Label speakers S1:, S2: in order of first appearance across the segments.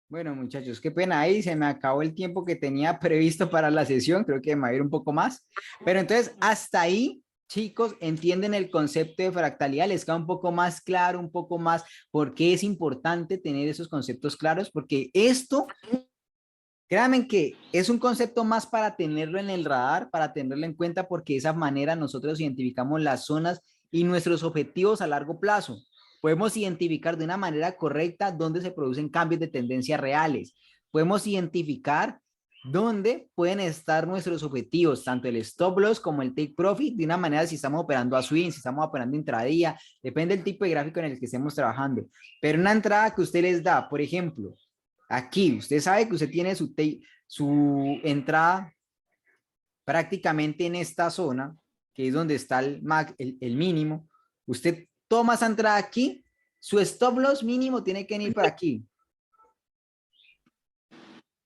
S1: Bueno, muchachos, qué pena ahí, se me acabó el tiempo que tenía previsto para la sesión, creo que me va a ir un poco más. Pero entonces, hasta ahí, chicos, entienden el concepto de fractalidad, les queda un poco más claro, un poco más por qué es importante tener esos conceptos claros, porque esto, créanme que es un concepto más para tenerlo en el radar, para tenerlo en cuenta, porque de esa manera nosotros identificamos las zonas y nuestros objetivos a largo plazo. Podemos identificar de una manera correcta dónde se producen cambios de tendencia reales. Podemos identificar dónde pueden estar nuestros objetivos, tanto el stop loss como el take profit, de una manera si estamos operando a swing, si estamos operando intradía, depende del tipo de gráfico en el que estemos trabajando. Pero una entrada que usted les da, por ejemplo, aquí, usted sabe que usted tiene su entrada prácticamente en esta zona, que es donde está el mínimo. Usted toma esa entrada aquí, su stop loss mínimo tiene que ir por aquí.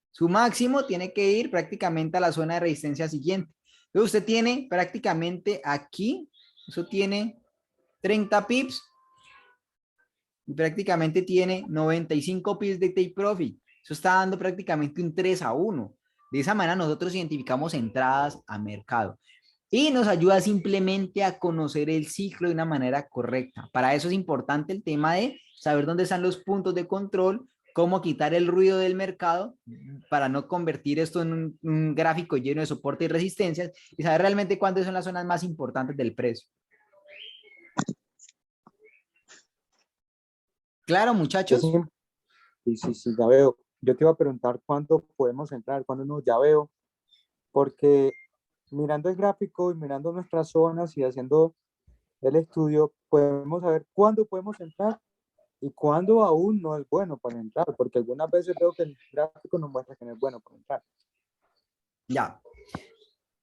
S1: Su máximo tiene que ir prácticamente a la zona de resistencia siguiente. Entonces usted tiene prácticamente aquí, eso tiene 30 pips y prácticamente tiene 95 pips de take profit. Eso está dando prácticamente un 3-1. De esa manera nosotros identificamos entradas a mercado y nos ayuda simplemente a conocer el ciclo de una manera correcta. Para eso es importante el tema de saber dónde están los puntos de control, cómo quitar el ruido del mercado para no convertir esto en un gráfico lleno de soporte y resistencias y saber realmente cuáles son las zonas más importantes del precio. Claro,
S2: Es
S1: muchachos.
S2: im- sí, sí, sí, ya veo. Yo te iba a preguntar cuándo podemos entrar, cuándo no, ya veo, porque mirando el gráfico y mirando nuestras zonas y haciendo el estudio, podemos saber cuándo podemos entrar y cuándo aún no es bueno para entrar, porque algunas veces veo que el gráfico nos muestra que no es bueno para entrar.
S1: Ya.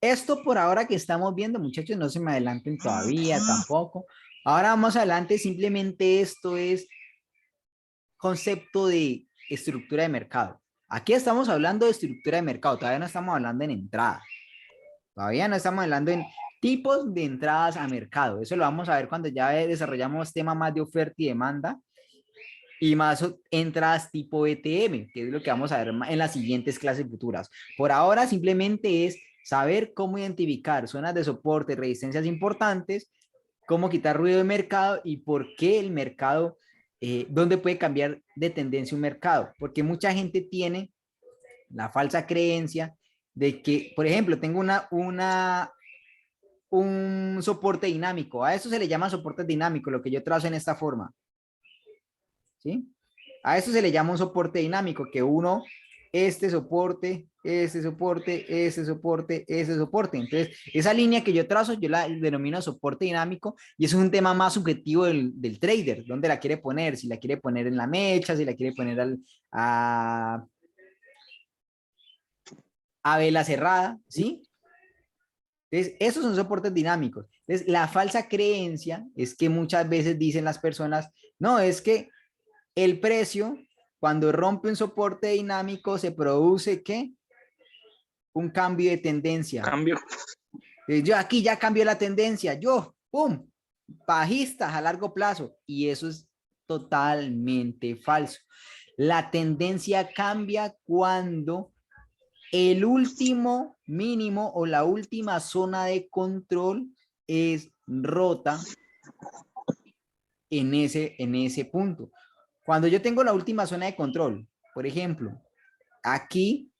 S1: Esto por ahora que estamos viendo, muchachos, no se me adelanten todavía tampoco. Ahora vamos adelante, simplemente esto es concepto de estructura de mercado. Aquí estamos hablando de estructura de mercado, todavía no estamos hablando en entrada, todavía no estamos hablando en tipos de entradas a mercado. Eso lo vamos a ver cuando ya desarrollamos tema más de oferta y demanda y más entradas tipo ETM, que es lo que vamos a ver en las siguientes clases futuras. Por ahora simplemente es saber cómo identificar zonas de soporte, resistencias importantes, cómo quitar ruido de mercado y por qué el mercado, dónde puede cambiar de tendencia un mercado. Porque mucha gente tiene la falsa creencia de que, por ejemplo, tengo un soporte dinámico. A eso se le llama soporte dinámico, lo que yo trazo en esta forma. ¿Sí? A eso se le llama un soporte dinámico, que uno, este soporte, este soporte, este soporte, este soporte. Entonces, esa línea que yo trazo, yo la denomino soporte dinámico y eso es un tema más subjetivo del trader, dónde la quiere poner, si la quiere poner en la mecha, si la quiere poner a vela cerrada, ¿sí? Entonces, esos son soportes dinámicos. Entonces, la falsa creencia es que muchas veces dicen las personas, no, es que el precio, cuando rompe un soporte dinámico, se produce ¿qué? Un cambio de tendencia.
S3: Cambio.
S1: Yo aquí ya cambió la tendencia, yo, ¡pum! Bajistas a largo plazo. Y eso es totalmente falso. La tendencia cambia cuando el último mínimo o la última zona de control es rota en ese punto. Cuando yo tengo la última zona de control, por ejemplo, aquí,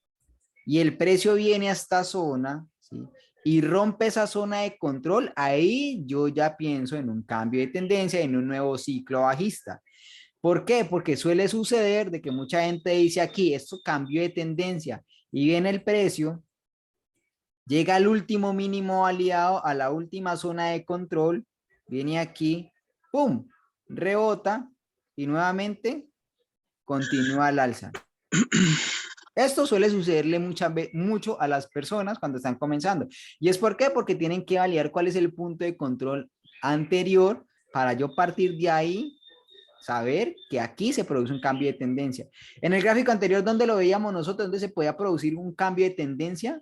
S1: y el precio viene a esta zona, ¿sí? Y rompe esa zona de control, ahí yo ya pienso en un cambio de tendencia, en un nuevo ciclo bajista. ¿Por qué? Porque suele suceder de que mucha gente dice aquí, esto cambio de tendencia, y viene el precio, llega al último mínimo aliado, a la última zona de control, viene aquí, ¡pum! Rebota y nuevamente continúa al alza. Esto suele sucederle mucho a las personas cuando están comenzando. ¿Y es por qué? Porque tienen que validar cuál es el punto de control anterior para yo partir de ahí saber que aquí se produce un cambio de tendencia. En el gráfico anterior, donde lo veíamos nosotros, donde se podía producir un cambio de tendencia,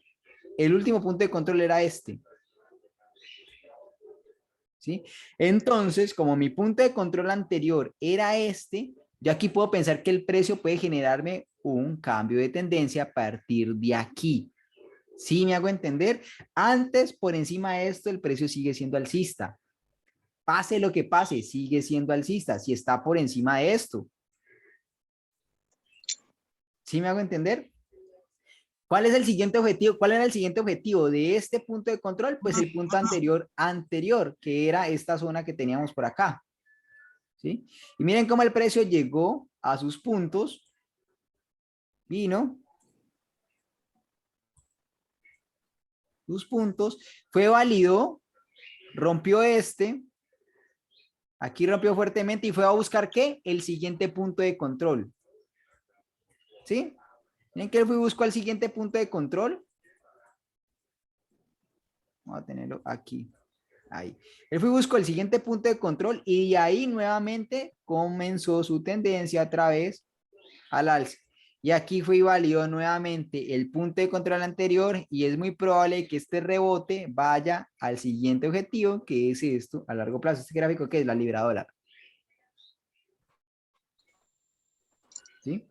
S1: el último punto de control era este. ¿Sí? Entonces, como mi punto de control anterior era este, Yo aquí puedo pensar que el precio puede generarme un cambio de tendencia a partir de aquí. ¿Sí me hago entender? Antes, por encima de esto, el precio sigue siendo alcista. Pase lo que pase, sigue siendo alcista. Si está por encima de esto. ¿Sí me hago entender? ¿Cuál es el siguiente objetivo? ¿Cuál era el siguiente objetivo de este punto de control? Pues el punto anterior, que era esta zona que teníamos por acá. ¿Sí? Y miren cómo el precio llegó a sus puntos, vino, sus puntos, fue válido, rompió este, aquí rompió fuertemente y fue a buscar ¿qué? El siguiente punto de control. ¿Sí? Miren que él fue y buscó el siguiente punto de control. Vamos a tenerlo aquí. Ahí. Él fue y buscó el siguiente punto de control y ahí nuevamente comenzó su tendencia otra vez al alza. Y aquí fue y validó nuevamente el punto de control anterior y es muy probable que este rebote vaya al siguiente objetivo, que es esto a largo plazo. Este gráfico que es la libra dólar. ¿Sí?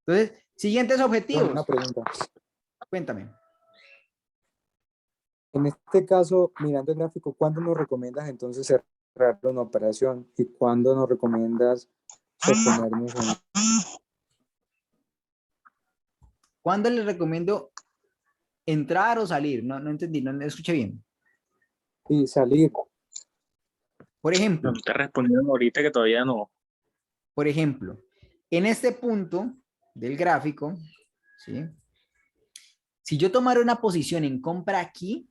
S1: Entonces, siguientes
S2: Bueno, una
S1: objetivos.
S2: pregunta.
S1: Cuéntame.
S2: En este caso, mirando el gráfico, ¿cuándo nos recomiendas entonces cerrar una operación y cuándo nos recomiendas sostenernos en
S1: ¿Cuándo les recomiendo entrar o salir? No, no entendí, no escuché bien.
S2: y salir?
S1: Por
S3: No
S1: ejemplo,
S3: me está respondiendo ahorita que todavía no.
S1: por ejemplo, en este punto del gráfico, ¿sí? Si yo tomara una posición en compra aquí,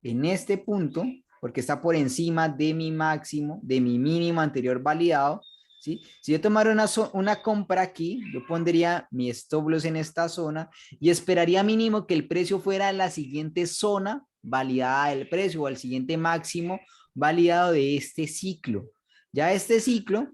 S1: en este punto, porque está por encima de mi máximo, de mi mínimo anterior validado, ¿sí? Si yo tomara una compra aquí, yo pondría mi stop loss en esta zona y esperaría mínimo que el precio fuera a la siguiente zona validada del precio o al siguiente máximo validado de este ciclo. Ya este ciclo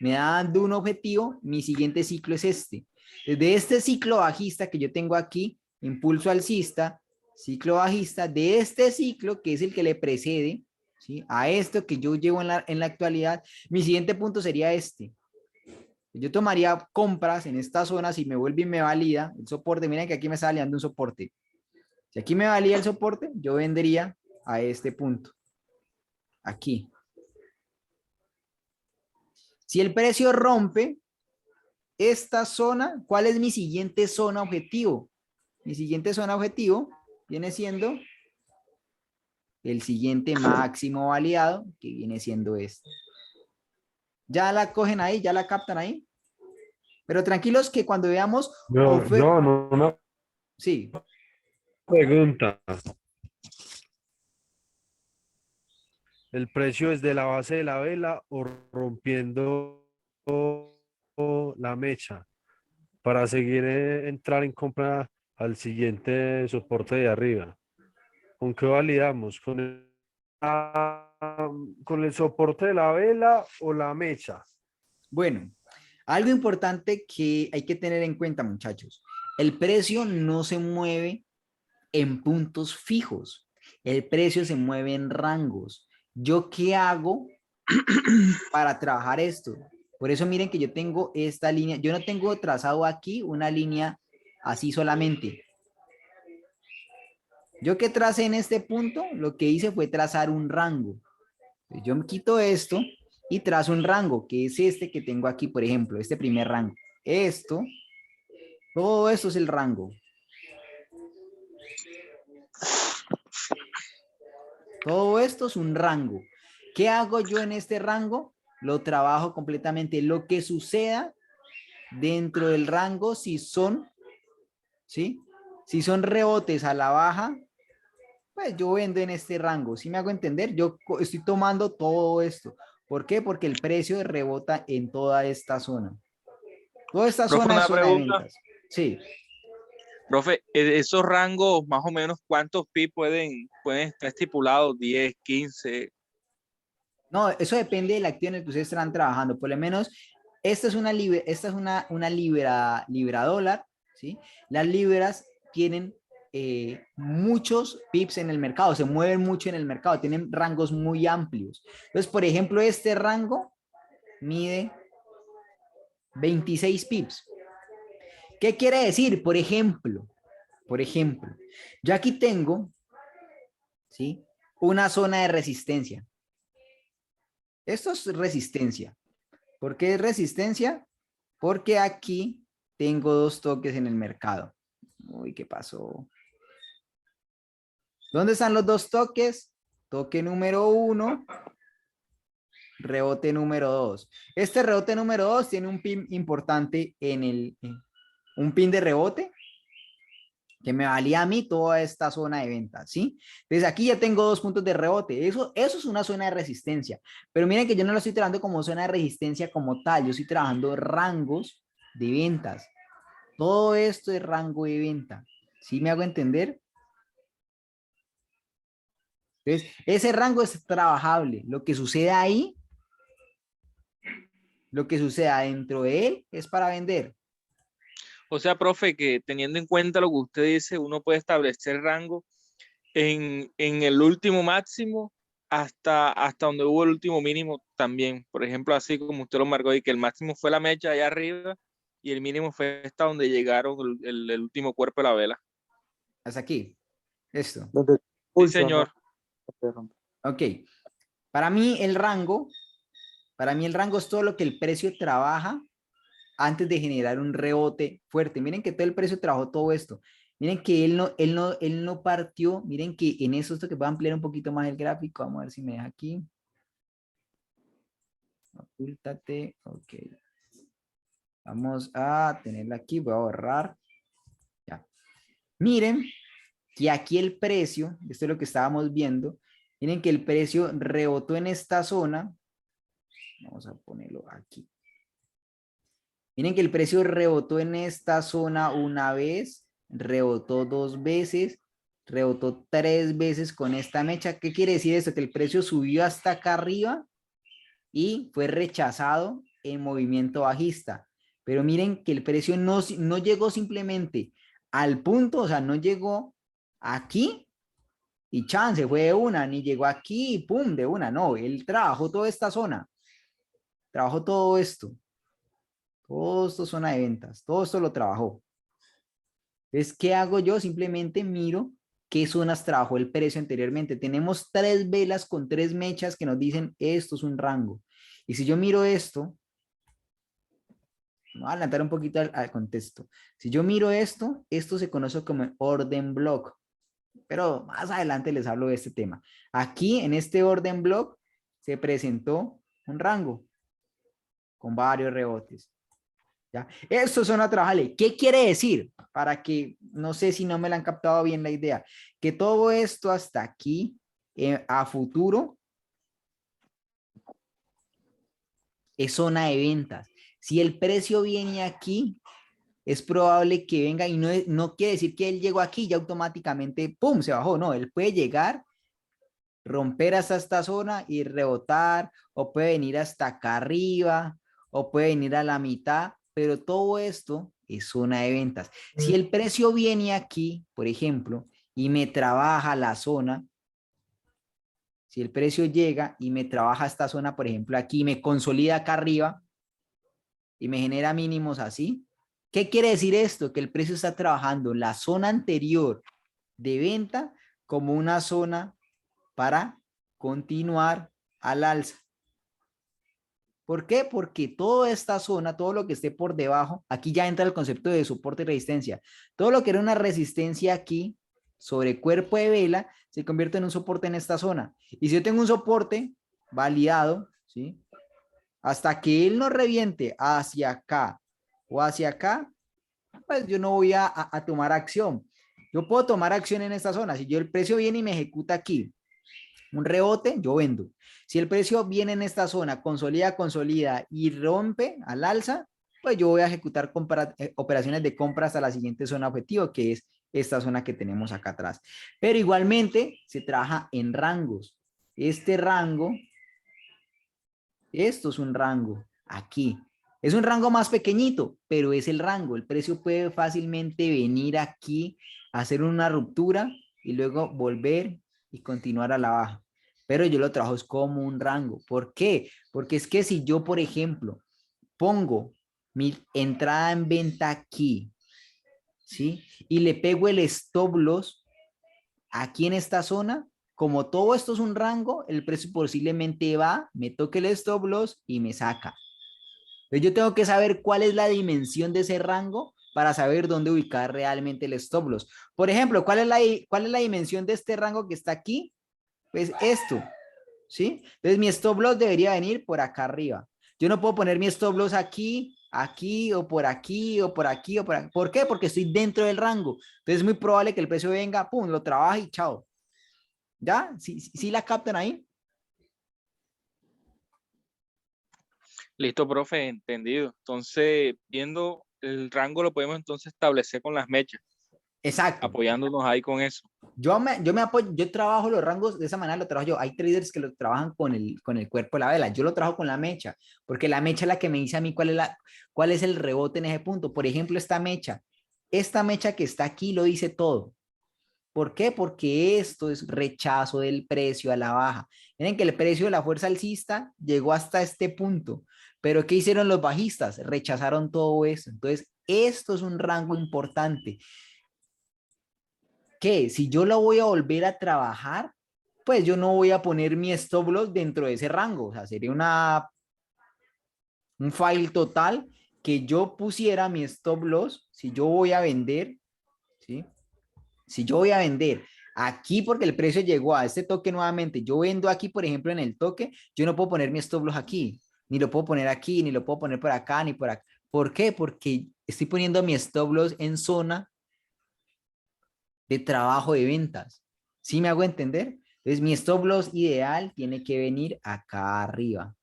S1: me da dando un objetivo, mi siguiente ciclo es este. Desde este ciclo bajista que yo tengo aquí, impulso alcista, ciclo bajista de este ciclo, que es el que le precede, ¿sí? A esto que yo llevo en la actualidad, mi siguiente punto sería este. Yo tomaría compras en esta zona si me vuelve y me valida el soporte. Miren que aquí me está validando un soporte. Si aquí me valida el soporte, yo vendería a este punto. Aquí. Si el precio rompe esta zona, ¿cuál es mi siguiente zona objetivo? Mi siguiente zona objetivo viene siendo el siguiente máximo validado, que viene siendo este. Ya la cogen ahí, ya la captan ahí. Pero tranquilos que cuando veamos...
S4: No, una
S1: Sí,
S4: pregunta. ¿El precio es de la base de la vela o rompiendo la mecha para seguir entrar en compra al siguiente soporte de arriba? ¿Con qué validamos? ¿Con el soporte de la vela o la mecha?
S1: bueno, algo importante que hay que tener en cuenta, muchachos. El precio no se mueve en puntos fijos. El precio se mueve en rangos. ¿Yo qué hago para trabajar esto? Por eso miren que yo tengo esta línea. Yo no tengo trazado aquí una línea así solamente. Yo que tracé en este punto, lo que hice fue trazar un rango. Yo me quito esto y trazo un rango, que es este que tengo aquí, por ejemplo, este primer rango. Todo esto es el rango. Todo esto es un rango. ¿Qué hago yo en este rango? Lo trabajo completamente. Lo que suceda dentro del rango, si son, ¿sí? Si son rebotes a la baja, pues yo vendo en este rango. ¿Sí me hago entender? Yo estoy tomando todo esto. ¿Por qué? Porque el precio rebota en toda esta zona. Toda esta
S3: Profe,
S1: zona es
S3: una
S1: zona de
S3: pregunta.
S1: ventas. Sí.
S3: Profe, esos rangos, más o menos, ¿cuántos pi pueden estar estipulados? 10, 15.
S1: No, eso depende del activo en el que ustedes están trabajando. Por lo menos, esta es una libra dólar, ¿sí? Las libras tienen muchos pips en el mercado, se mueven mucho en el mercado, tienen rangos muy amplios. Entonces, por ejemplo, este rango mide 26 pips. ¿Qué quiere decir? Por ejemplo, yo aquí tengo, ¿sí?, una zona de resistencia. Esto es resistencia. ¿Por qué es resistencia? Porque aquí tengo 2 toques en el mercado. Uy, ¿qué pasó? ¿Dónde están los 2 toques? Toque número 1, rebote número 2. Este rebote número 2 tiene un pin importante un pin de rebote que me valía a mí toda esta zona de venta, ¿sí? Entonces aquí ya tengo 2 puntos de rebote. Eso es una zona de resistencia. Pero miren que yo no lo estoy trabajando como zona de resistencia como tal. Yo estoy trabajando rangos de ventas. Todo esto es rango de venta. ¿Sí me hago entender? Entonces, ese rango es trabajable. Lo que sucede ahí, lo que sucede adentro de él es para vender.
S3: O sea, profe, que teniendo en cuenta lo que usted dice, uno puede establecer rango en el último máximo hasta donde hubo el último mínimo también. Por ejemplo, así como usted lo marcó, y que el máximo fue la mecha allá arriba y el mínimo fue hasta donde llegaron el último cuerpo de la vela.
S1: Hasta aquí. Esto.
S2: Donde
S3: Sí,
S2: pulso, ¿no?
S3: señor.
S2: Se rompe.
S1: Ok. Para mí el rango es todo lo que el precio trabaja antes de generar un rebote fuerte. Miren que todo el precio trabajó todo esto. Miren que él no partió. Miren que en esto que voy a ampliar un poquito más el gráfico. Vamos a ver si me deja aquí. Ocúltate. Ok. Vamos a tenerla aquí. Voy a borrar. Ya. Miren que aquí el precio, esto es lo que estábamos viendo. Miren que el precio rebotó en esta zona. Vamos a ponerlo aquí. Miren que el precio rebotó en esta zona una vez, rebotó 2 veces, rebotó 3 veces con esta mecha. ¿Qué quiere decir esto? Que el precio subió hasta acá arriba y fue rechazado en movimiento bajista. Pero miren que el precio no llegó simplemente al punto, o sea, no llegó aquí y chance, fue de una, ni llegó aquí y pum, de una. No, él trabajó toda esta zona, trabajó todo esto. Todo esto es zona de ventas. Todo esto lo trabajó. Entonces, ¿qué hago yo? Simplemente miro qué zonas trabajó el precio anteriormente. Tenemos 3 velas con 3 mechas que nos dicen esto es un rango. Y si yo miro esto, voy a adelantar un poquito al contexto. Si yo miro esto, esto se conoce como orden block. Pero más adelante les hablo de este tema. Aquí en este orden block se presentó un rango con varios rebotes. ¿Ya? Esto es zona trabajable. ¿Qué quiere decir? Para que, no sé si no me la han captado bien la idea, que todo esto hasta aquí, a futuro, es zona de ventas. Si el precio viene aquí, es probable que venga y no quiere decir que él llegó aquí y ya automáticamente, ¡pum!, se bajó. No, él puede llegar, romper hasta esta zona y rebotar, o puede venir hasta acá arriba, o puede venir a la mitad, pero todo esto es zona de ventas. Si el precio viene aquí, por ejemplo, y me trabaja la zona, si el precio llega y me trabaja esta zona, por ejemplo, aquí, me consolida acá arriba y me genera mínimos así, ¿qué quiere decir esto? Que el precio está trabajando la zona anterior de venta como una zona para continuar al alza. ¿Por qué? Porque toda esta zona, todo lo que esté por debajo, aquí ya entra el concepto de soporte y resistencia. Todo lo que era una resistencia aquí sobre cuerpo de vela se convierte en un soporte en esta zona. Y si yo tengo un soporte validado, ¿sí?, hasta que él no reviente hacia acá o hacia acá, pues yo no voy a tomar acción. Yo puedo tomar acción en esta zona. Si yo el precio viene y me ejecuta aquí un rebote, yo vendo. Si el precio viene en esta zona, consolida y rompe al alza, pues yo voy a ejecutar operaciones de compra hasta la siguiente zona objetivo, que es esta zona que tenemos acá atrás. Pero igualmente se trabaja en rangos. Este rango, esto es un rango aquí. Es un rango más pequeñito, pero es el rango. El precio puede fácilmente venir aquí, hacer una ruptura y luego volver y continuar a la baja. pero yo lo trabajo es como un rango. ¿Por qué? Porque es que si yo, por ejemplo, pongo mi entrada en venta aquí, ¿sí? Y le pego el stop loss aquí en esta zona, como todo esto es un rango, el precio posiblemente va, me toque el stop loss y me saca. Entonces yo tengo que saber cuál es la dimensión de ese rango para saber dónde ubicar realmente el stop loss. Por ejemplo, cuál es la dimensión de este rango que está aquí? Pues esto, ¿sí? Entonces mi stop loss debería venir por acá arriba. Yo no puedo poner mi stop loss aquí, aquí o por aquí o por aquí o por aquí. ¿Por qué? Porque estoy dentro del rango. Entonces es muy probable que el precio venga, pum, lo trabaje y chao. ¿Ya? ¿Sí la captan ahí?
S3: Listo, profe, entendido. Entonces, viendo el rango lo podemos entonces establecer con las mechas,
S1: Exacto.
S3: apoyándonos ahí con eso.
S1: Yo me apoyo, yo trabajo los rangos de esa manera, lo trabajo yo. Hay traders que lo trabajan con el cuerpo de la vela. Yo lo trabajo con la mecha, porque la mecha es la que me dice a mí cuál es el rebote en ese punto. Por ejemplo, esta mecha que está aquí lo dice todo. ¿Por qué? Porque esto es rechazo del precio a la baja. Miren que el precio de la fuerza alcista llegó hasta este punto, pero ¿qué hicieron los bajistas? Rechazaron todo eso. Entonces, esto es un rango importante que si yo lo voy a volver a trabajar, pues yo no voy a poner mi stop loss dentro de ese rango. O sea, sería un file total que yo pusiera mi stop loss si yo voy a vender, ¿sí? Si yo voy a vender aquí porque el precio llegó a este toque nuevamente, yo vendo aquí, por ejemplo, en el toque, yo no puedo poner mi stop loss aquí, ni lo puedo poner aquí, ni lo puedo poner por acá, ni por acá. ¿Por qué? Porque estoy poniendo mi stop loss en zona de trabajo de ventas. ¿Sí me hago entender? Entonces, mi stop loss ideal tiene que venir acá arriba.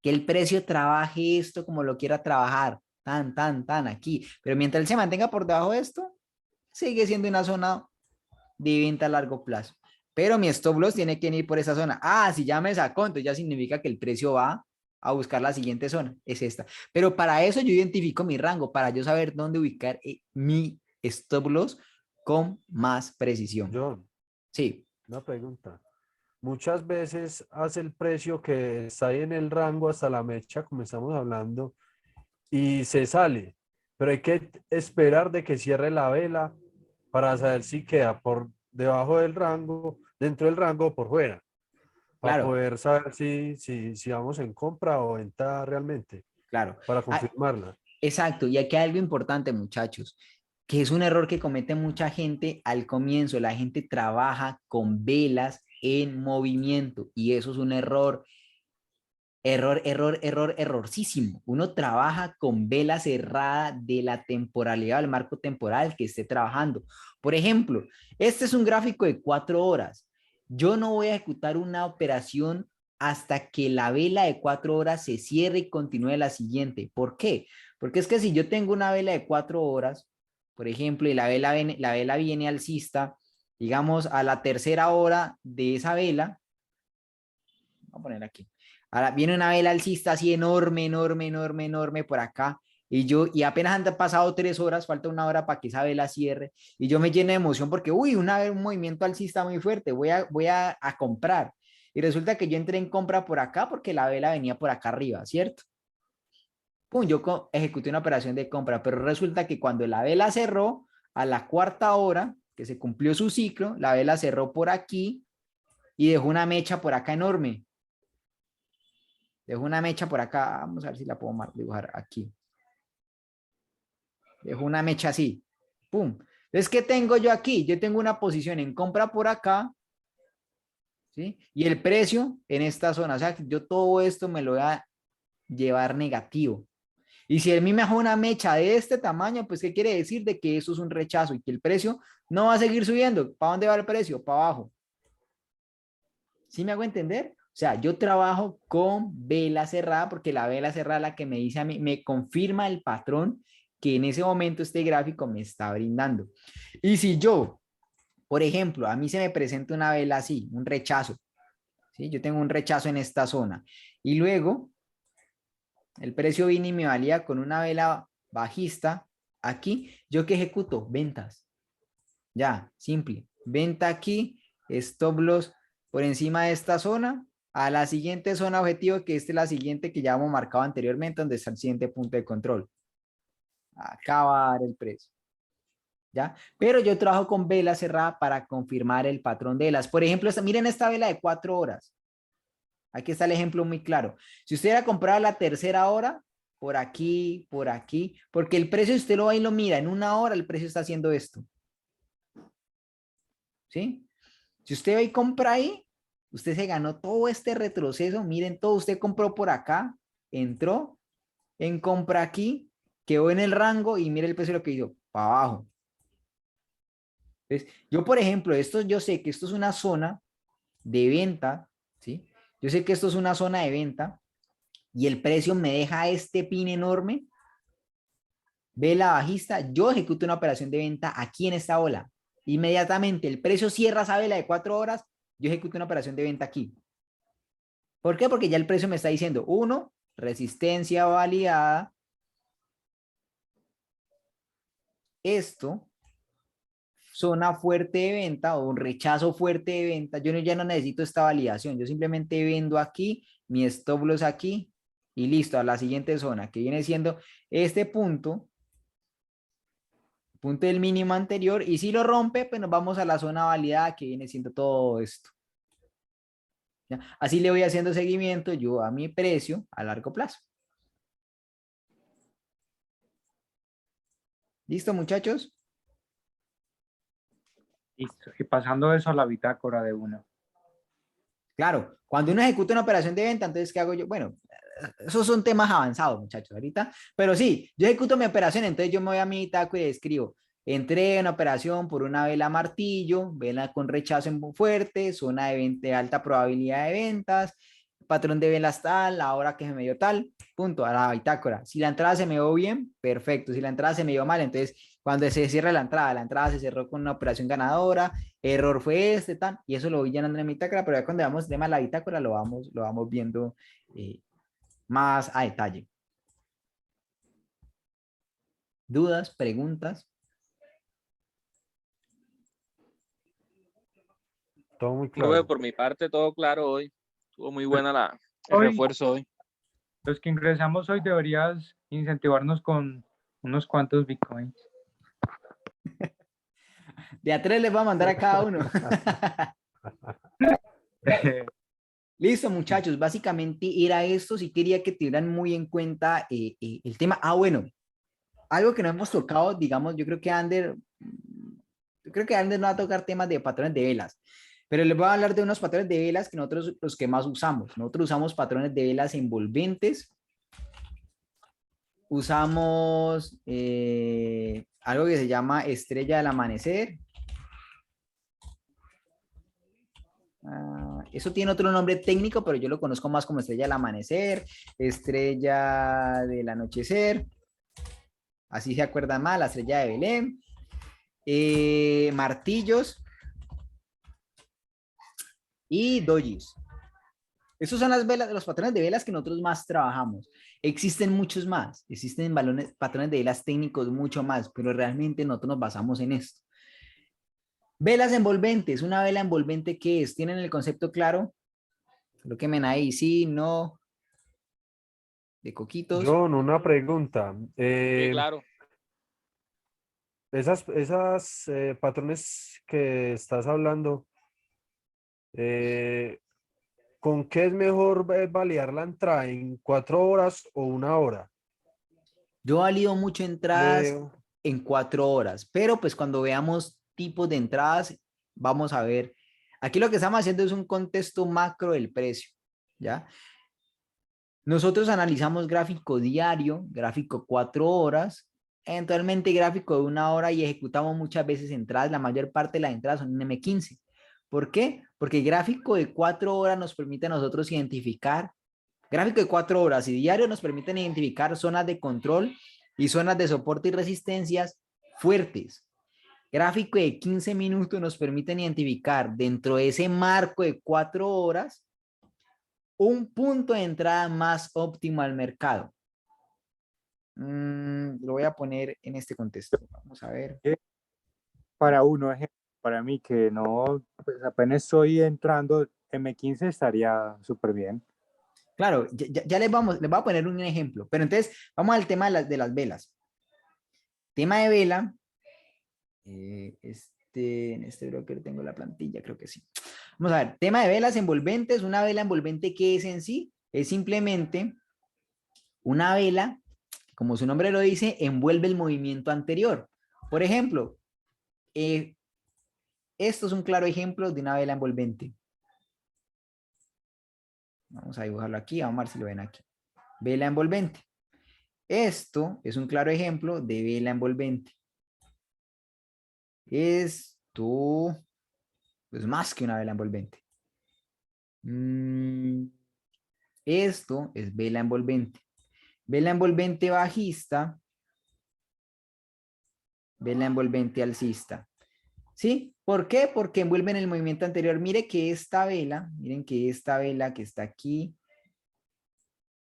S1: Que el precio trabaje esto como lo quiera trabajar, tan, aquí. Pero mientras él se mantenga por debajo de esto, sigue siendo una zona de venta a largo plazo. Pero mi stop loss tiene que venir por esa zona. Ah, si ya me sacó, entonces ya significa que el precio va a buscar la siguiente zona, es esta. Pero para eso yo identifico mi rango, para yo saber dónde ubicar mi stop loss con más precisión.
S4: John,
S1: Sí,
S4: una pregunta. Muchas veces hace el precio que está ahí en el rango hasta la mecha, como estamos hablando, y se sale. Pero hay que esperar de que cierre la vela para saber si queda por debajo del rango, dentro del rango o por fuera, para
S1: claro,
S4: poder saber si vamos en compra o venta realmente,
S1: claro.
S4: para
S1: Ah,
S4: confirmarla.
S1: exacto, y aquí hay algo importante, muchachos, que es un error que comete mucha gente al comienzo. La gente trabaja con velas en movimiento y eso es un errorcísimo. Uno trabaja con vela cerrada de la temporalidad, del marco temporal que esté trabajando. Por ejemplo, este es un gráfico de 4 horas. Yo no voy a ejecutar una operación hasta que la vela de 4 horas se cierre y continúe la siguiente. ¿Por qué? Porque es que si yo tengo una vela de 4 horas, por ejemplo, y la vela viene alcista, digamos, a la tercera hora de esa vela, voy a poner aquí. Ahora viene una vela alcista así enorme por acá. Y apenas han pasado 3 horas, falta una hora para que esa vela cierre. Y yo me lleno de emoción porque, uy, un movimiento alcista muy fuerte, voy a comprar. Y resulta que yo entré en compra por acá porque la vela venía por acá arriba, ¿cierto? Pum, yo ejecuté una operación de compra, pero resulta que cuando la vela cerró a la cuarta hora, que se cumplió su ciclo, la vela cerró por aquí y dejó una mecha por acá enorme. Dejo una mecha por acá. Vamos a ver si la puedo dibujar aquí. Dejo una mecha así. ¡Pum! Entonces, ¿qué tengo yo aquí? Yo tengo una posición en compra por acá. ¿Sí? Y el precio en esta zona. O sea, yo todo esto me lo voy a llevar negativo. Y si a mí me dejó una mecha de este tamaño, pues ¿qué quiere decir? De que eso es un rechazo y que el precio no va a seguir subiendo. ¿Para dónde va el precio? Para abajo. ¿Sí me hago entender? O sea, yo trabajo con vela cerrada porque la vela cerrada es la que me dice a mí, me confirma el patrón que en ese momento este gráfico me está brindando. Y si yo, por ejemplo, a mí se me presenta una vela así, un rechazo, ¿sí? Yo tengo un rechazo en esta zona y luego el precio viene y me valía con una vela bajista aquí, ¿yo qué ejecuto? Ventas. Ya, simple. Venta aquí, stop loss por encima de esta zona a la siguiente zona objetivo, que esta es la siguiente que ya hemos marcado anteriormente, donde está el siguiente punto de control. Acá va a dar el precio. ¿Ya? Pero yo trabajo con vela cerrada para confirmar el patrón de velas. Por ejemplo, miren esta vela de 4 horas. Aquí está el ejemplo muy claro. Si usted hubiera comprado la tercera hora, por aquí, porque el precio usted lo va y lo mira, en una hora el precio está haciendo esto. ¿Sí? Si usted va y compra ahí, usted se ganó todo este retroceso. Miren todo, usted compró por acá, entró en compra aquí, quedó en el rango y mire el precio de lo que hizo, para abajo. Entonces, yo, por ejemplo, yo sé que esto es una zona de venta, ¿sí? Yo sé que esto es una zona de venta y el precio me deja este pin enorme. Ve la bajista, yo ejecuto una operación de venta aquí en esta ola. Inmediatamente el precio cierra esa vela de 4 horas, yo ejecuto una operación de venta aquí. ¿Por qué? Porque ya el precio me está diciendo, 1, resistencia validada. Esto, zona fuerte de venta o un rechazo fuerte de venta. Yo ya no necesito esta validación. Yo simplemente vendo aquí, mi stop loss aquí y listo, a la siguiente zona, que viene siendo este punto del mínimo anterior. Y si lo rompe, pues nos vamos a la zona validada, que viene siendo todo esto. ¿Ya? Así le voy haciendo seguimiento yo a mi precio a largo plazo. ¿Listo, muchachos?
S2: Listo. Y pasando eso a la bitácora de una.
S1: Claro, cuando uno ejecuta una operación de venta, entonces, ¿qué hago yo? Bueno, esos son temas avanzados, muchachos, ahorita. Pero sí, yo ejecuto mi operación, entonces yo me voy a mi bitácora y escribo, entré en operación por una vela martillo, vela con rechazo en fuerte, zona de, de alta probabilidad de ventas, patrón de velas tal, la hora que se me dio tal, punto, a la bitácora. Si la entrada se me dio bien, perfecto. Si la entrada se me dio mal, entonces cuando se cierra la entrada se cerró con una operación ganadora, error fue este, tal, y eso lo voy llenando en la bitácora, pero ya cuando veamos el tema de la bitácora lo vamos viendo más a detalle. ¿Dudas, preguntas?
S4: Todo muy
S3: Profe,
S4: claro.
S3: por mi parte, todo claro hoy. Estuvo muy buena el
S2: Hoy,
S3: refuerzo hoy.
S2: los que ingresamos hoy deberías incentivarnos con unos cuantos bitcoins.
S1: De a 3 les va a mandar a cada uno. Listo, muchachos. Básicamente era esto. Sí quería que tuvieran muy en cuenta el tema. Ah, bueno, algo que no hemos tocado, digamos, yo creo que Ander no va a tocar temas de patrones de velas, pero les voy a hablar de unos patrones de velas que nosotros los que más usamos. Nosotros usamos patrones de velas envolventes. Usamos algo que se llama estrella del amanecer. Eso tiene otro nombre técnico, pero yo lo conozco más como estrella del amanecer, estrella del anochecer, así se acuerdan más, la estrella de Belén, martillos y dojis. Esos son las velas, los patrones de velas que nosotros más trabajamos. Existen muchos más, existen patrones de velas técnicos mucho más, pero realmente nosotros nos basamos en esto. Velas envolventes, una vela envolvente, ¿qué es? ¿Tienen el concepto claro? Lo que me ahí, sí, no, de coquitos.
S4: John, una pregunta.
S3: Sí, claro.
S4: Esas patrones que estás hablando, ¿con qué es mejor validar la entrada? ¿En 4 horas o una hora?
S1: Yo valido mucho entradas
S4: Le-
S1: en 4 horas, pero pues cuando veamos tipos de entradas, vamos a ver. Aquí lo que estamos haciendo es un contexto macro del precio, ¿ya? Nosotros analizamos gráfico diario, gráfico 4 horas, eventualmente gráfico de 1 hora y ejecutamos muchas veces entradas. La mayor parte de las entradas son en M15. ¿Por qué? Porque el gráfico de 4 horas nos permite a nosotros identificar, gráfico de 4 horas y diario nos permiten identificar zonas de control y zonas de soporte y resistencias fuertes. Gráfico de 15 minutos nos permiten identificar dentro de ese marco de 4 horas un punto de entrada más óptimo al mercado. Lo voy a poner en este contexto. Vamos a ver.
S2: Para uno, para mí que no, pues apenas estoy entrando M15 estaría súper bien.
S1: Claro, ya les voy a poner un ejemplo, pero entonces vamos al tema de las velas. Tema de vela, en este broker tengo la plantilla, creo que sí. Vamos a ver, tema de velas envolventes. Una vela envolvente, ¿qué es en sí? Es simplemente una vela, como su nombre lo dice, envuelve el movimiento anterior. Por ejemplo, esto es un claro ejemplo de una vela envolvente. Vamos a dibujarlo aquí, vamos a ver si lo ven aquí. Vela envolvente. Esto es un claro ejemplo de vela envolvente. Esto es más que una vela envolvente. Esto es vela envolvente. Vela envolvente bajista. Vela envolvente alcista. ¿Sí? ¿Por qué? Porque envuelven el movimiento anterior. Mire que esta vela, miren que esta vela que está aquí,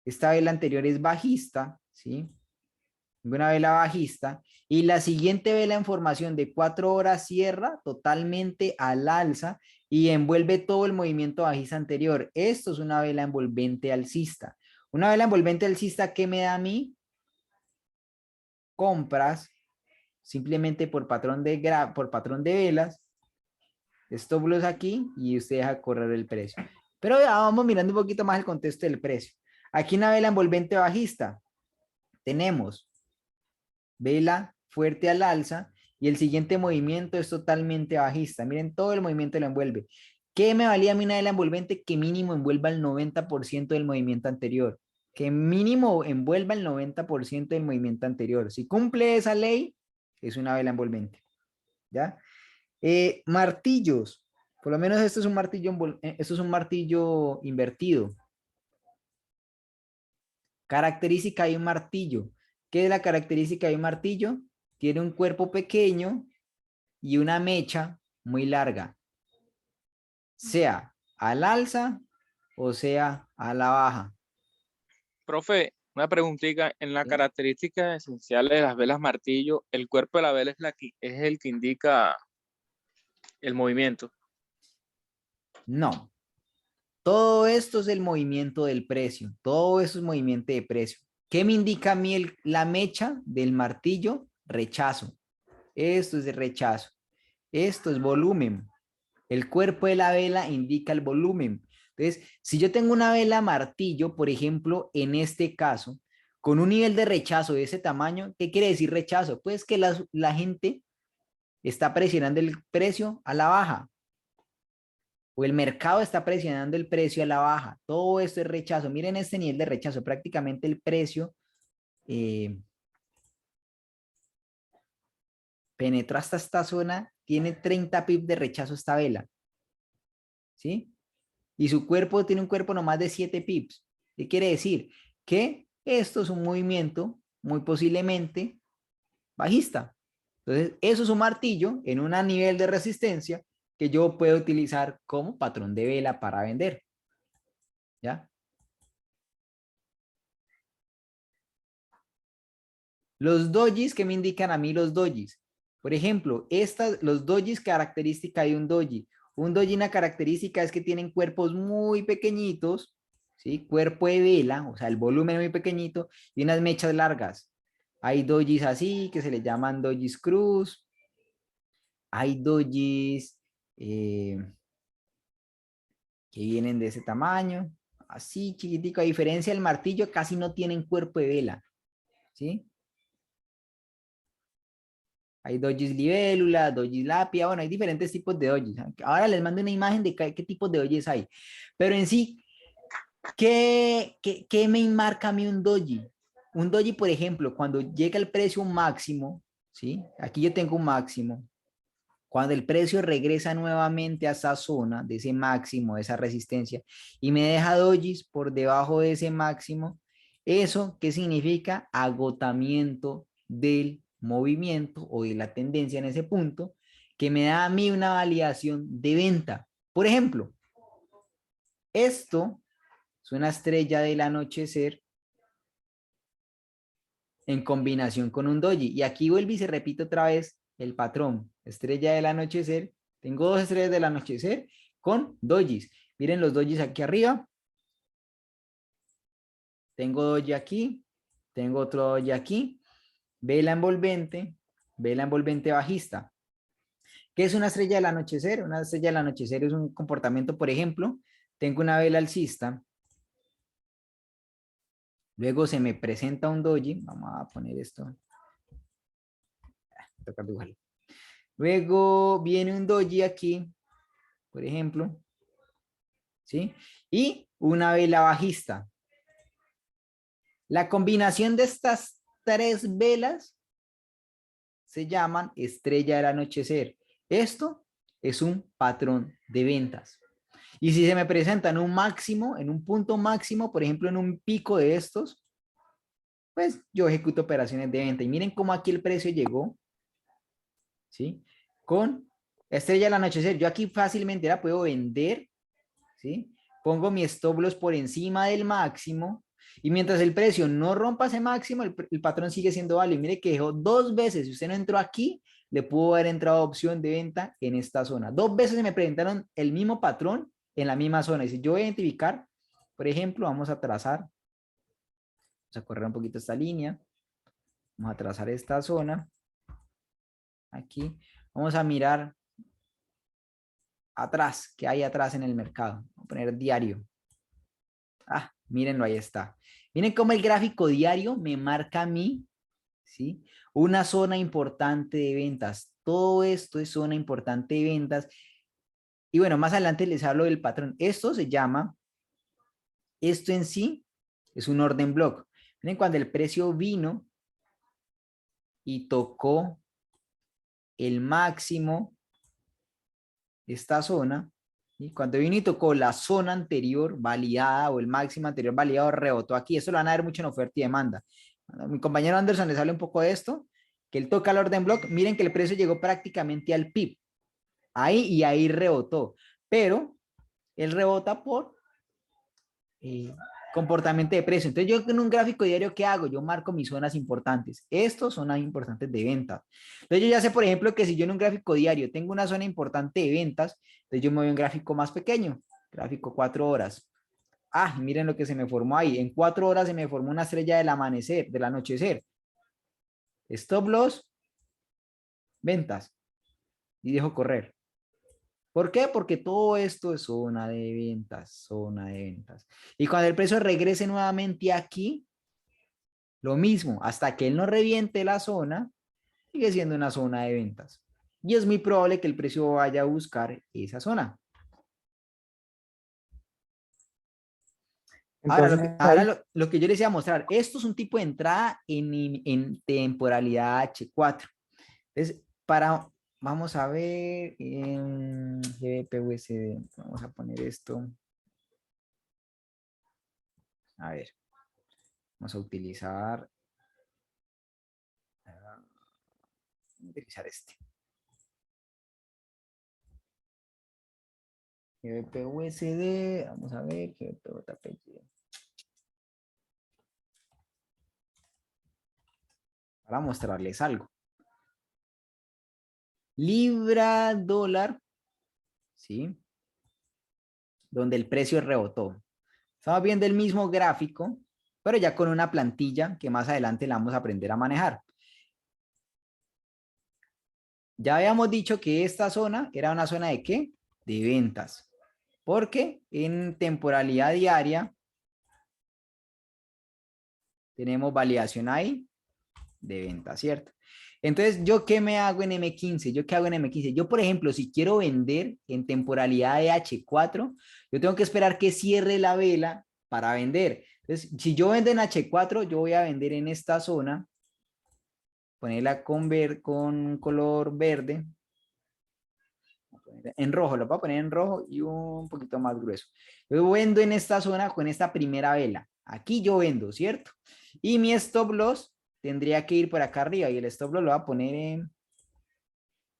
S1: esta vela anterior es bajista, ¿sí? Una vela bajista. Y la siguiente vela en formación de 4 horas cierra totalmente al alza y envuelve todo el movimiento bajista anterior. Esto es una vela envolvente alcista. Una vela envolvente alcista, ¿qué me da a mí? Compras simplemente por patrón de velas. Stop loss aquí y usted deja correr el precio. Pero ya vamos mirando un poquito más el contexto del precio. Aquí una vela envolvente bajista. Tenemos vela fuerte al alza y el siguiente movimiento es totalmente bajista. Miren, todo el movimiento lo envuelve. ¿Qué me valía a mí una vela envolvente? Que mínimo envuelva el 90% del movimiento anterior. Que mínimo envuelva el 90% del movimiento anterior. Si cumple esa ley, es una vela envolvente. ¿Ya? Martillos. Por lo menos esto es un martillo invertido. Característica de un martillo. ¿Qué es la característica de un martillo? Tiene un cuerpo pequeño y una mecha muy larga. Sea al alza o sea a la baja.
S3: Profe, una preguntita. En las
S1: ¿Sí?
S3: características esenciales de las velas martillo, el cuerpo de la vela es el que indica el movimiento.
S1: No. Todo esto es el movimiento del precio. Todo eso es movimiento de precio. ¿Qué me indica a mí la mecha del martillo? Rechazo. Esto es de rechazo. Esto es volumen. El cuerpo de la vela indica el volumen. Entonces, si yo tengo una vela martillo, por ejemplo, en este caso, con un nivel de rechazo de ese tamaño, ¿qué quiere decir rechazo? Pues que la gente está presionando el precio a la baja o el mercado está presionando el precio a la baja. Todo esto es rechazo. Miren este nivel de rechazo. Prácticamente el precio penetró hasta esta zona, tiene 30 pips de rechazo esta vela. ¿Sí? Y su cuerpo tiene un cuerpo nomás de 7 pips. ¿Qué quiere decir? Que esto es un movimiento muy posiblemente bajista. Entonces, eso es un martillo en un nivel de resistencia que yo puedo utilizar como patrón de vela para vender. ¿Ya? Los dojis, ¿qué me indican a mí los dojis? Por ejemplo, los dojis, característica de un doji. Un doji, una característica es que tienen cuerpos muy pequeñitos, ¿sí? Cuerpo de vela, o sea, el volumen muy pequeñito y unas mechas largas. Hay dojis así, que se le llaman dojis cruz. Hay dojis que vienen de ese tamaño, así chiquitico. A diferencia del martillo, casi no tienen cuerpo de vela, ¿sí? Hay dojis libélula, dojis lápida, bueno, hay diferentes tipos de dojis. Ahora les mando una imagen de qué tipos de dojis hay. Pero en sí, ¿qué me marca a mí un doji? Un doji, por ejemplo, cuando llega el precio máximo, ¿sí? Aquí yo tengo un máximo. Cuando el precio regresa nuevamente a esa zona, de ese máximo, de esa resistencia, y me deja dojis por debajo de ese máximo, ¿eso qué significa? Agotamiento del movimiento o de la tendencia en ese punto, que me da a mí una validación de venta. Por ejemplo, esto es una estrella del anochecer en combinación con un doji. Y aquí vuelve y se repite otra vez el patrón. Estrella del anochecer. Tengo dos estrellas del anochecer con dojis. Miren los dojis aquí arriba. Tengo doji aquí, tengo otro doji aquí. Vela envolvente bajista. ¿Qué es una estrella del anochecer? Una estrella del anochecer es un comportamiento, por ejemplo, tengo una vela alcista, luego se me presenta un doji, vamos a poner esto, toca dibujarlo. Luego viene un doji aquí, por ejemplo, ¿sí? Y una vela bajista. La combinación de estas tres velas se llaman estrella del anochecer. Esto es un patrón de ventas. Y si se me presenta en un máximo, en un punto máximo, por ejemplo, en un pico de estos, pues yo ejecuto operaciones de venta. Y miren cómo aquí el precio llegó, ¿sí? Con estrella del anochecer. Yo aquí fácilmente la puedo vender, ¿sí? Pongo mi stop loss por encima del máximo. Y mientras el precio no rompa ese máximo, el patrón sigue siendo válido. Mire que dejó 2 veces. Si usted no entró aquí, le pudo haber entrado opción de venta en esta zona. 2 veces se me presentaron el mismo patrón en la misma zona. Y si yo voy a identificar, por ejemplo, vamos a trazar, vamos a correr un poquito esta línea. Vamos a trazar esta zona. Aquí. Vamos a mirar atrás, ¿qué hay atrás en el mercado? Vamos a poner diario. Ah, mírenlo, ahí está. Miren cómo el gráfico diario me marca a mí, ¿sí? Una zona importante de ventas. Todo esto es zona importante de ventas. Y bueno, más adelante les hablo del patrón. Esto se llama, esto en sí es un orden block. Miren cuando el precio vino y tocó el máximo, esta zona, y cuando vino y tocó la zona anterior validada o el máximo anterior validado, rebotó aquí. Eso lo van a ver mucho en oferta y demanda. Mi compañero Anderson les habla un poco de esto, que él toca el orden block. Miren que el precio llegó prácticamente al PIB. Ahí y ahí rebotó. Pero él rebota por comportamiento de precio. Entonces yo en un gráfico diario, ¿qué hago? Yo marco mis zonas importantes. Estos son zonas importantes de ventas. Entonces yo ya sé, por ejemplo, que si yo en un gráfico diario tengo una zona importante de ventas, entonces yo me voy a un gráfico más pequeño, gráfico 4 horas. Ah, miren lo que se me formó ahí. En 4 horas se me formó una estrella del amanecer, del anochecer. Stop loss, ventas. Y dejo correr. ¿Por qué? Porque todo esto es zona de ventas, zona de ventas. Y cuando el precio regrese nuevamente aquí, lo mismo, hasta que él no reviente la zona, sigue siendo una zona de ventas. Y es muy probable que el precio vaya a buscar esa zona. Ahora,
S2: Entonces, ahí,
S1: lo que yo les iba a mostrar, esto es un tipo de entrada en temporalidad H4. Entonces, vamos a ver, en GBP-USD, vamos a poner esto. A ver, vamos a utilizar este. GBP-USD, vamos a ver, GBP-JPY. Para mostrarles algo. Libra, dólar, ¿sí? Donde el precio rebotó. Estamos viendo el mismo gráfico, pero ya con una plantilla que más adelante la vamos a aprender a manejar. Ya habíamos dicho que esta zona era una zona de ¿qué? De ventas. Porque en temporalidad diaria tenemos validación ahí de venta, ¿cierto? Entonces, ¿yo qué me hago en M15? ¿Yo qué hago en M15? Yo, por ejemplo, si quiero vender en temporalidad de H4, yo tengo que esperar que cierre la vela para vender. Entonces, si yo vendo en H4, yo voy a vender en esta zona, ponerla con color verde, en rojo, lo voy a poner en rojo y un poquito más grueso. Yo vendo en esta zona con esta primera vela. Aquí yo vendo, ¿cierto? Y mi stop loss tendría que ir por acá arriba y el stop loss lo voy a poner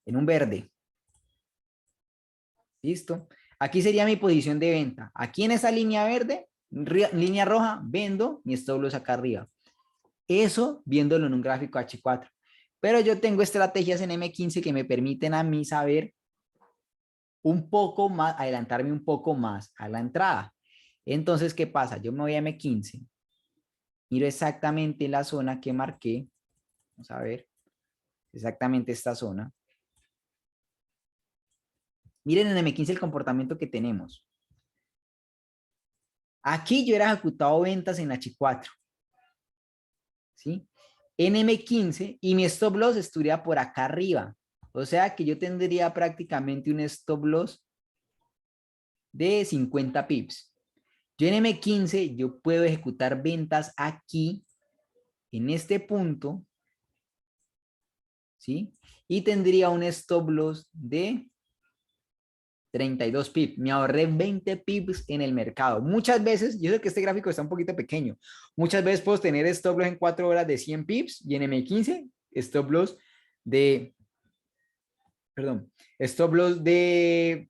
S1: en un verde. ¿Listo? Aquí sería mi posición de venta. Aquí en esa línea verde, línea roja, vendo mi stop loss acá arriba. Eso viéndolo en un gráfico H4. Pero yo tengo estrategias en M15 que me permiten a mí saber un poco más, adelantarme un poco más a la entrada. Entonces, ¿qué pasa? Yo me voy a M15, miro exactamente la zona que marqué. Vamos a ver, exactamente esta zona. Miren en M15 el comportamiento que tenemos. Aquí yo era ejecutado ventas en H4, ¿sí? En M15 y mi stop loss estuviera por acá arriba. O sea que yo tendría prácticamente un stop loss de 50 pips. Yo en M15 yo puedo ejecutar ventas aquí, en este punto, ¿sí? Y tendría un stop loss de 32 pips. Me ahorré 20 pips en el mercado. Muchas veces, yo sé que este gráfico está un poquito pequeño, muchas veces puedo tener stop loss en 4 horas de 100 pips y en M15 stop loss de, perdón, stop loss de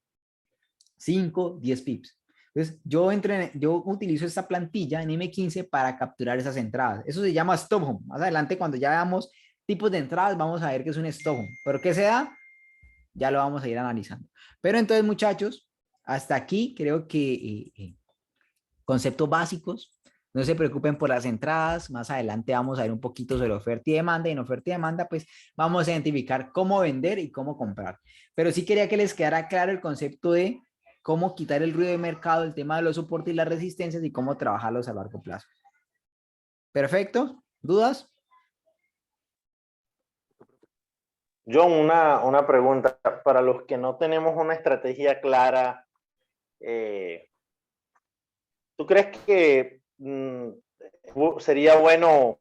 S1: 5, 10 pips. Entonces, yo utilizo esta plantilla en M15 para capturar esas entradas. Eso se llama stop home. Más adelante, cuando ya veamos tipos de entradas, vamos a ver qué es un stop home. ¿Pero qué se da? Ya lo vamos a ir analizando. Pero entonces, muchachos, hasta aquí creo que conceptos básicos. No se preocupen por las entradas. Más adelante vamos a ver un poquito sobre oferta y demanda. Y en oferta y demanda, pues vamos a identificar cómo vender y cómo comprar. Pero sí quería que les quedara claro el concepto de cómo quitar el ruido de mercado, el tema de los soportes y las resistencias y cómo trabajarlos a largo plazo. Perfecto. ¿Dudas?
S5: John, una pregunta. Para los que no tenemos una estrategia clara, ¿tú crees que sería bueno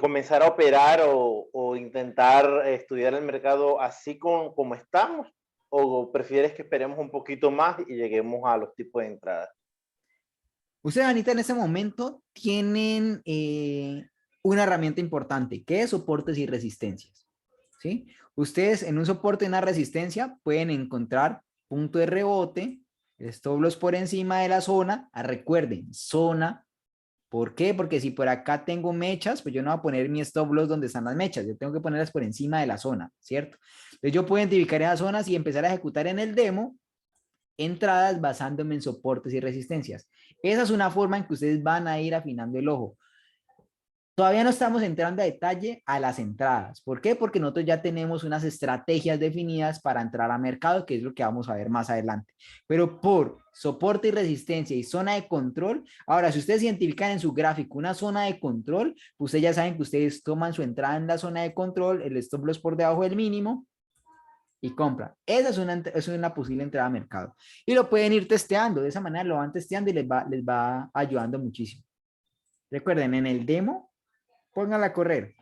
S5: comenzar a operar o intentar estudiar el mercado así como estamos? ¿O prefieres que esperemos un poquito más y lleguemos a los tipos de entrada?
S1: Ustedes, Anita, en este momento tienen una herramienta importante, que es soportes y resistencias. ¿Sí? Ustedes en un soporte y una resistencia pueden encontrar punto de rebote, stop loss por encima de la zona. Recuerden, zona. ¿Por qué? Porque si por acá tengo mechas, pues yo no voy a poner mi stop loss donde están las mechas. Yo tengo que ponerlas por encima de la zona, ¿cierto? Entonces yo puedo identificar esas zonas y empezar a ejecutar en el demo entradas basándome en soportes y resistencias. Esa es una forma en que ustedes van a ir afinando el ojo. Todavía no estamos entrando a detalle a las entradas. ¿Por qué? Porque nosotros ya tenemos unas estrategias definidas para entrar a mercado, que es lo que vamos a ver más adelante. Pero por soporte y resistencia y zona de control, ahora, si ustedes identifican en su gráfico una zona de control, ustedes ya saben que ustedes toman su entrada en la zona de control, el stop loss por debajo del mínimo, y compran. Esa es una posible entrada a mercado. Y lo pueden ir testeando. De esa manera lo van testeando y les va ayudando muchísimo. Recuerden, en el demo, pónganla a correr,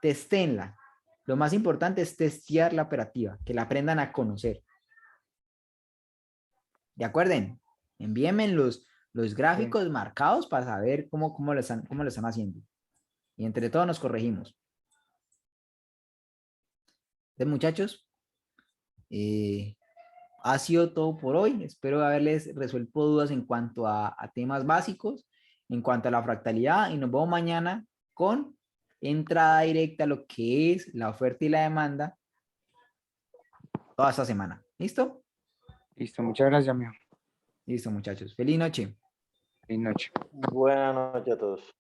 S1: testénla. Lo más importante es testear la operativa, que la aprendan a conocer. ¿De acuerdo? Envíenme los gráficos marcados para saber cómo lo están haciendo. Y entre todos nos corregimos. Entonces, muchachos, ha sido todo por hoy. Espero haberles resuelto dudas en cuanto a temas básicos, en cuanto a la fractalidad. Y nos vemos mañana con entrada directa a lo que es la oferta y la demanda toda esta semana. ¿Listo?
S2: Listo, muchas gracias, amigo.
S1: Listo, muchachos. Feliz noche.
S2: Feliz noche.
S5: Buenas noches a todos.